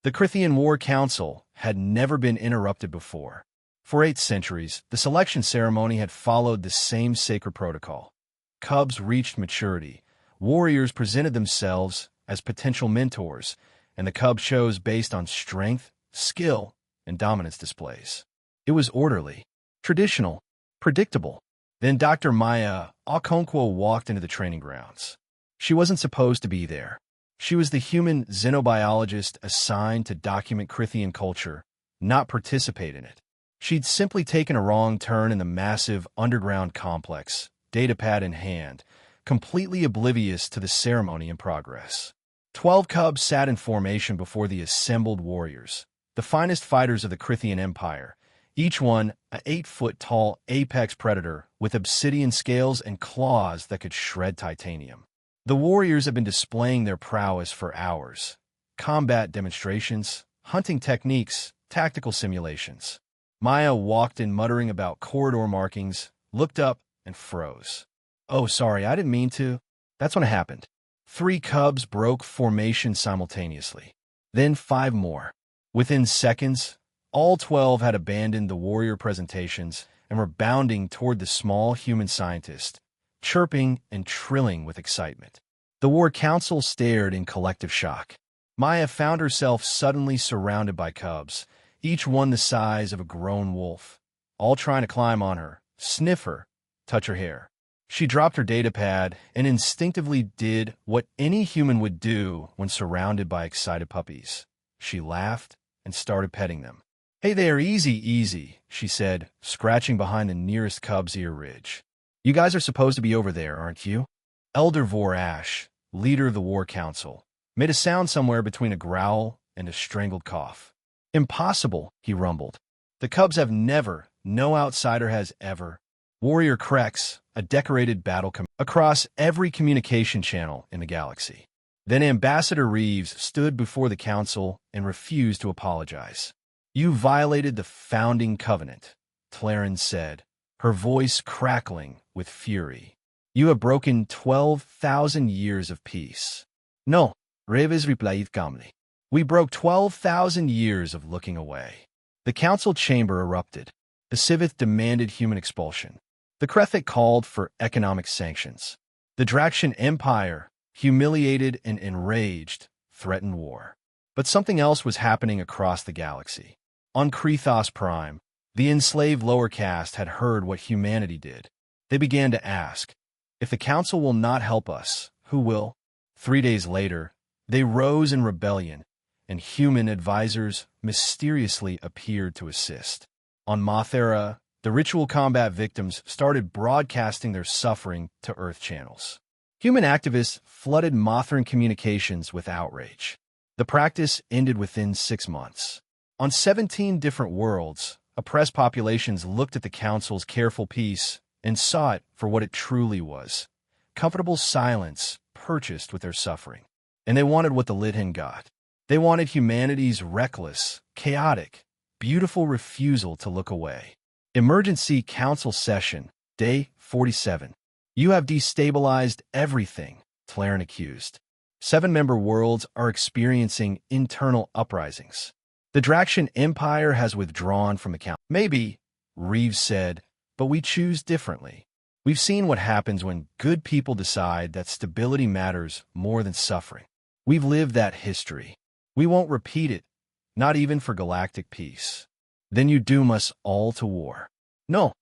The Crythian War Council had never been interrupted before. For 8 centuries, the selection ceremony had followed the same sacred protocol. Cubs reached maturity. Warriors presented themselves as potential mentors, and the cub chose based on strength, skill, and dominance displays. It was orderly, traditional, predictable. Then Dr. Maya Okonkwo walked into the training grounds. She wasn't supposed to be there. She was the human xenobiologist assigned to document Crythian culture, not participate in it. She'd simply taken a wrong turn in the massive underground complex, datapad in hand, completely oblivious to the ceremony in progress. 12 cubs sat in formation before the assembled warriors, the finest fighters of the Crythian Empire, each one an 8-foot-tall apex predator with obsidian scales and claws that could shred titanium. The warriors had been displaying their prowess for hours. Combat demonstrations, hunting techniques, tactical simulations. Maya walked in muttering about corridor markings, looked up, and froze. "Oh, sorry, I didn't mean to." That's when it happened. 3 cubs broke formation simultaneously. Then 5 more. Within seconds, all 12 had abandoned the warrior presentations and were bounding toward the small human scientist, chirping and trilling with excitement. The War Council stared in collective shock. Maya found herself suddenly surrounded by cubs, each one the size of a grown wolf, all trying to climb on her, sniff her, touch her hair. She dropped her datapad and instinctively did what any human would do when surrounded by excited puppies. She laughed and started petting them. "Hey there, easy, easy," she said, scratching behind the nearest cub's ear ridge. "You guys are supposed to be over there, aren't you?" Elder Vor Ash, leader of the War Council, made a sound somewhere between a growl and a strangled cough. "Impossible," he rumbled. "The cubs have never, no outsider has ever." Warrior Krex, a decorated battle across every communication channel in the galaxy. Then Ambassador Reeves stood before the council and refused to apologize. "You violated the founding covenant," Clarence said, her voice crackling with fury. "You have broken 12,000 years of peace." "No," Reeves replied calmly. "We broke 12,000 years of looking away." The council chamber erupted. The Civith demanded human expulsion. The Krethic called for economic sanctions. The Draxian Empire, humiliated and enraged, threatened war. But something else was happening across the galaxy. On Krithos Prime, the enslaved lower caste had heard what humanity did. They began to ask, "If the council will not help us, who will?" 3 days later, they rose in rebellion, and human advisors mysteriously appeared to assist. On Mothera, the ritual combat victims started broadcasting their suffering to Earth channels. Human activists flooded Mothran communications with outrage. The practice ended within 6 months. On 17 different worlds, oppressed populations looked at the Council's careful peace and saw it for what it truly was: comfortable silence purchased with their suffering. And they wanted what the Lidhen got. They wanted humanity's reckless, chaotic, beautiful refusal to look away. Emergency Council Session, Day 47. "You have destabilized everything," Tlaren accused. 7-member worlds are experiencing internal uprisings. The Draxian Empire has withdrawn from the council. "Maybe," Reeves said, "but we choose differently. We've seen what happens when good people decide that stability matters more than suffering. We've lived that history. We won't repeat it, not even for galactic peace." "Then you doom us all to war." "No,"